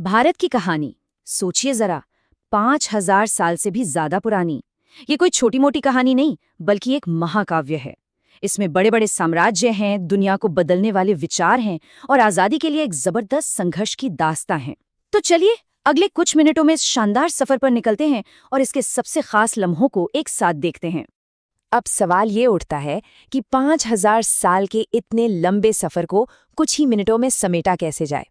भारत की कहानी सोचिए जरा, 5,000 साल से भी ज्यादा पुरानी। ये कोई छोटी मोटी कहानी नहीं, बल्कि एक महाकाव्य है। इसमें बड़े बड़े साम्राज्य हैं, दुनिया को बदलने वाले विचार हैं और आजादी के लिए एक जबरदस्त संघर्ष की दास्तां है। तो चलिए अगले कुछ मिनटों में इस शानदार सफर पर निकलते हैं और इसके सबसे खास लम्हों को एक साथ देखते हैं। अब सवाल ये उठता है कि 5,000 साल के इतने लंबे सफर को कुछ ही मिनटों में समेटा कैसे जाए।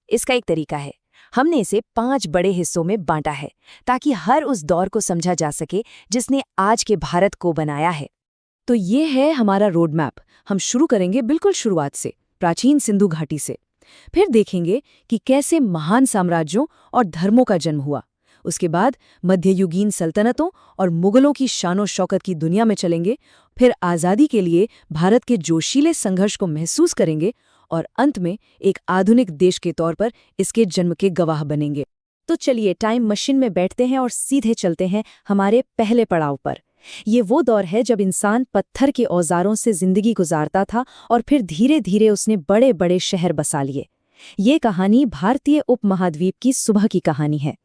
इसका एक तरीका है। हमने इसे 5 बड़े हिस्सों में बांटा है ताकि हर उस दौर को समझा जा सके जिसने आज के भारत को बनाया है। तो ये है हमारा रोड मैप। हम शुरू करेंगे बिल्कुल शुरुआत से, प्राचीन सिंधु घाटी से। फिर देखेंगे कि कैसे महान साम्राज्यों और धर्मों का जन्म हुआ। उसके बाद मध्ययुगीन सल्तनतों और मुगलों की शानो शौकत की दुनिया में चलेंगे। फिर आज़ादी के लिए भारत के जोशीले संघर्ष को महसूस करेंगे और अंत में एक आधुनिक देश के तौर पर इसके जन्म के गवाह बनेंगे। तो चलिए टाइम मशीन में बैठते हैं और सीधे चलते हैं हमारे पहले पड़ाव पर। ये वो दौर है जब इंसान पत्थर के औजारों से जिंदगी गुजारता था और फिर धीरे धीरे उसने बड़े बड़े शहर बसा लिए। ये कहानी भारतीय उपमहाद्वीप की सुबह की कहानी है।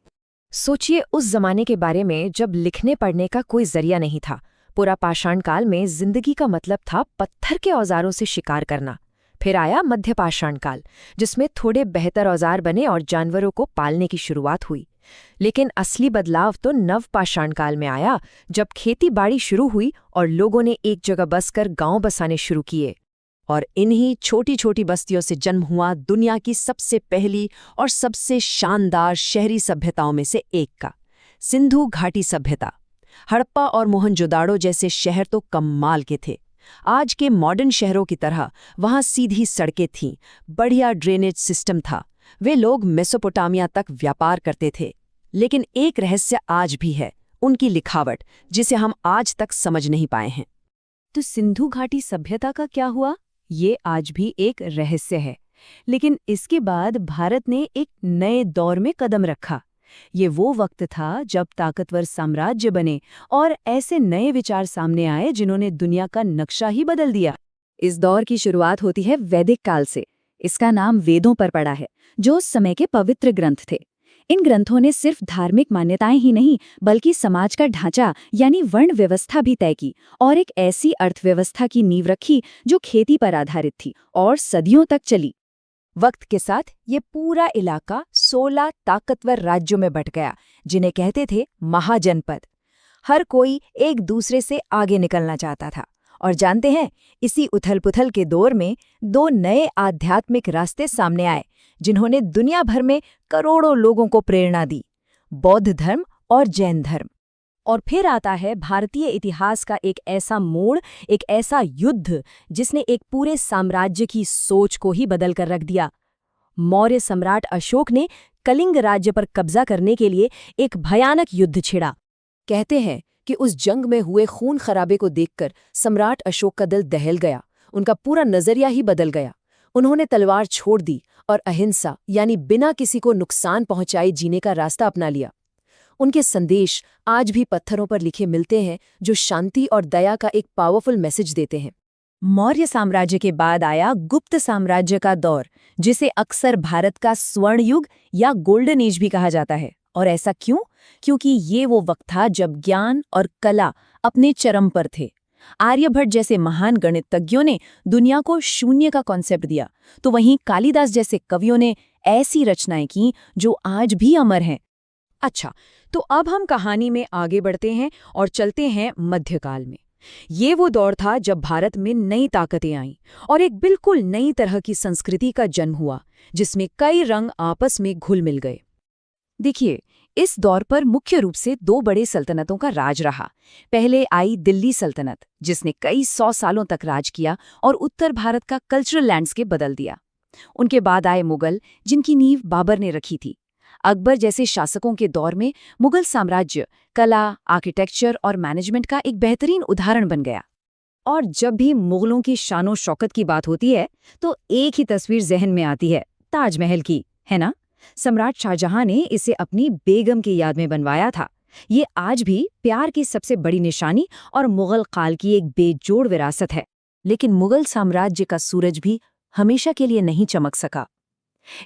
सोचिए उस जमाने के बारे में जब लिखने पढ़ने का कोई जरिया नहीं था। पूरा पाषाण काल में जिंदगी का मतलब था पत्थर के औजारों से शिकार करना। फिर आया मध्य पाषाण काल, जिसमें थोड़े बेहतर औजार बने और जानवरों को पालने की शुरुआत हुई। लेकिन असली बदलाव तो नव पाषाण काल में आया, जब खेती बाड़ी शुरू हुई और लोगों ने एक जगह बसकर गांव बसाने शुरू किए। और इन्हीं छोटी छोटी बस्तियों से जन्म हुआ दुनिया की सबसे पहली और सबसे शानदार शहरी सभ्यताओं में से एक का सिंधु घाटी सभ्यता। हड़प्पा और मोहनजोदाड़ो जैसे शहर तो कमाल के थे। आज के मॉडर्न शहरों की तरह वहां सीधी सड़कें थीं, बढ़िया ड्रेनेज सिस्टम था। वे लोग मेसोपोटामिया तक व्यापार करते थे। लेकिन एक रहस्य आज भी है, उनकी लिखावट, जिसे हम आज तक समझ नहीं पाए हैं। तो सिंधु घाटी सभ्यता का क्या हुआ, ये आज भी एक रहस्य है। लेकिन इसके बाद भारत ने एक नए दौर में कदम रखा। ये वो वक्त था जब ताकतवर साम्राज्य बने और ऐसे नए विचार सामने आए जिन्होंने दुनिया का नक्शा ही बदल दिया। इस दौर की शुरुआत होती है वैदिक काल से। इसका नाम वेदों पर पड़ा है, जो उस समय के पवित्र ग्रंथ थे। इन ग्रंथों ने सिर्फ धार्मिक मान्यताएं ही नहीं, बल्कि समाज का ढांचा यानी वर्ण व्यवस्था भी तय की और एक ऐसी अर्थव्यवस्था की नींव रखी जो खेती पर आधारित थी और सदियों तक चली। वक्त के साथ ये पूरा इलाका 16 ताकतवर राज्यों में बंट गया, जिन्हें कहते थे महाजनपद। हर कोई एक दूसरे से आगे निकलना चाहता था। और जानते हैं, इसी उथल-पुथल के दौर में 2 नए आध्यात्मिक रास्ते सामने आए, जिन्होंने दुनिया भर में करोड़ों लोगों को प्रेरणा दी, बौद्ध धर्म और जैन धर्म। और फिर आता है भारतीय इतिहास का एक ऐसा मोड़, एक ऐसा युद्ध जिसने एक पूरे साम्राज्य की सोच को ही बदल कर रख दिया। मौर्य सम्राट अशोक ने कलिंग राज्य पर कब्जा करने के लिए एक भयानक युद्ध छिड़ा। कहते हैं कि उस जंग में हुए खून खराबे को देखकर सम्राट अशोक का दिल दहल गया, उनका पूरा नजरिया ही बदल गया। उन्होंने तलवार छोड़ दी और अहिंसा यानी बिना किसी को नुकसान पहुंचाए जीने का रास्ता अपना लिया। उनके संदेश आज भी पत्थरों पर लिखे मिलते हैं, जो शांति और दया का एक पावरफुल मैसेज देते हैं। मौर्य साम्राज्य के बाद आया गुप्त साम्राज्य का दौर, जिसे अक्सर भारत का स्वर्ण युग या गोल्डन एज भी कहा जाता है। और ऐसा क्यों? क्योंकि ये वो वक्त था जब ज्ञान और कला अपने चरम पर थे। आर्यभट्ट जैसे महान गणितज्ञों ने दुनिया को शून्य का कॉन्सेप्ट दिया, तो वहीं कालिदास जैसे कवियों ने ऐसी रचनाएं की जो आज भी अमर हैं। अच्छा, तो अब हम कहानी में आगे बढ़ते हैं और चलते हैं मध्यकाल में। ये वो दौर था जब भारत में नई ताकतें आईं और एक बिल्कुल नई तरह की संस्कृति का जन्म हुआ, जिसमें कई रंग आपस में घुल मिल गए। देखिए, इस दौर पर मुख्य रूप से 2 बड़े सल्तनतों का राज रहा। पहले आई दिल्ली सल्तनत, जिसने कई 100 सालों तक राज किया और उत्तर भारत का कल्चरल लैंडस्केप बदल दिया। उनके बाद आए मुगल, जिनकी नींव बाबर ने रखी थी। अकबर जैसे शासकों के दौर में मुगल साम्राज्य कला, आर्किटेक्चर और मैनेजमेंट का एक बेहतरीन उदाहरण बन गया। और जब भी मुगलों की शानो शौकत की बात होती है, तो एक ही तस्वीर जहन में आती है, ताजमहल की, है ना? सम्राट शाहजहां ने इसे अपनी बेगम की याद में बनवाया था। ये आज भी प्यार की सबसे बड़ी निशानी और मुगल काल की एक बेजोड़ विरासत है। लेकिन मुगल साम्राज्य का सूरज भी हमेशा के लिए नहीं चमक सका।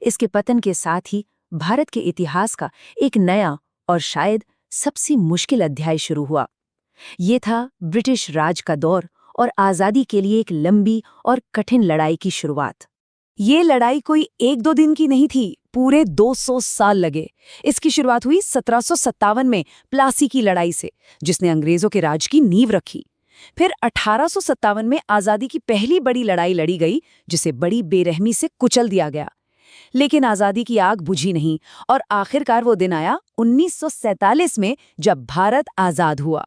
इसके पतन के साथ ही भारत के इतिहास का एक नया और शायद सबसे मुश्किल अध्याय शुरू हुआ। ये था ब्रिटिश राज का दौर और आज़ादी के लिए एक लंबी और कठिन लड़ाई की शुरुआत। ये लड़ाई कोई एक दो दिन की नहीं थी, पूरे 200 साल लगे। इसकी शुरुआत हुई 1757 में प्लासी की लड़ाई से, जिसने अंग्रेजों के राज की नींव रखी। फिर 1857 में आज़ादी की पहली बड़ी लड़ाई लड़ी गई, जिसे बड़ी बेरहमी से कुचल दिया गया। लेकिन आज़ादी की आग बुझी नहीं और आखिरकार वो दिन आया 1947 में, जब भारत आज़ाद हुआ।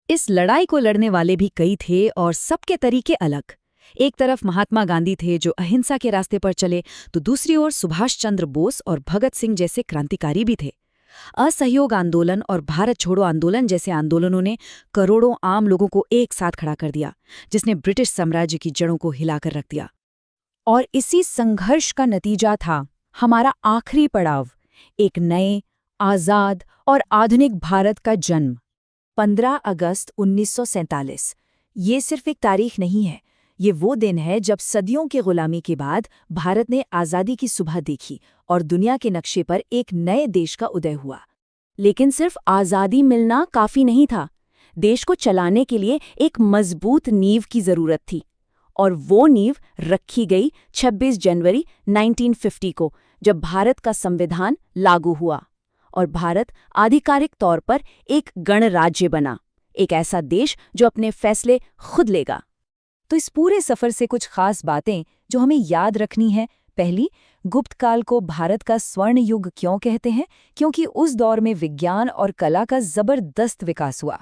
इस लड़ाई को लड़ने वाले भी कई थे और सबके तरीके अलग। एक तरफ महात्मा गांधी थे जो अहिंसा के रास्ते पर चले, तो दूसरी ओर सुभाष चंद्र बोस और भगत सिंह जैसे क्रांतिकारी भी थे। असहयोग आंदोलन और भारत छोड़ो आंदोलन जैसे आंदोलनों ने करोड़ों आम लोगों को एक साथ खड़ा कर दिया, जिसने ब्रिटिश साम्राज्य की जड़ों को हिलाकर रख दिया। और इसी संघर्ष का नतीजा था हमारा आखिरी पड़ाव, एक नए, आज़ाद और आधुनिक भारत का जन्म। 15 अगस्त 1947। ये सिर्फ एक तारीख नहीं है, ये वो दिन है जब सदियों की गुलामी के बाद भारत ने आज़ादी की सुबह देखी और दुनिया के नक्शे पर एक नए देश का उदय हुआ। लेकिन सिर्फ आज़ादी मिलना काफ़ी नहीं था। देश को चलाने के लिए एक मजबूत नींव की ज़रूरत थी, और वो नींव रखी गई 26 जनवरी 1950 को, जब भारत का संविधान लागू हुआ और भारत आधिकारिक तौर पर एक गणराज्य बना, एक ऐसा देश जो अपने फैसले खुद लेगा। तो इस पूरे सफ़र से कुछ खास बातें जो हमें याद रखनी है। पहली, गुप्त काल को भारत का स्वर्ण युग क्यों कहते हैं? क्योंकि उस दौर में विज्ञान और कला का जबरदस्त विकास हुआ।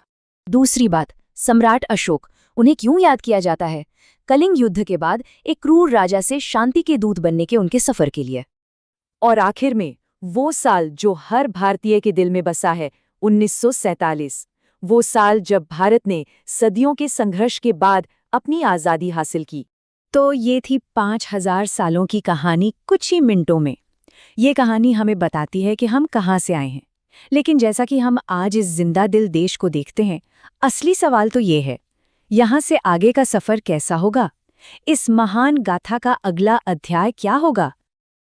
दूसरी बात, सम्राट अशोक, उन्हें क्यों याद किया जाता है? कलिंग युद्ध के बाद एक क्रूर राजा से शांति के दूत बनने के उनके सफ़र के लिए। और आखिर में वो साल जो हर भारतीय के दिल में बसा है, 1947, वो साल जब भारत ने सदियों के संघर्ष के बाद अपनी आज़ादी हासिल की। तो ये थी 5000 सालों की कहानी कुछ ही मिनटों में। ये कहानी हमें बताती है कि हम कहाँ से आए हैं। लेकिन जैसा कि हम आज इस जिंदा दिल देश को देखते हैं, असली सवाल तो ये है, यहाँ से आगे का सफ़र कैसा होगा? इस महान गाथा का अगला अध्याय क्या होगा?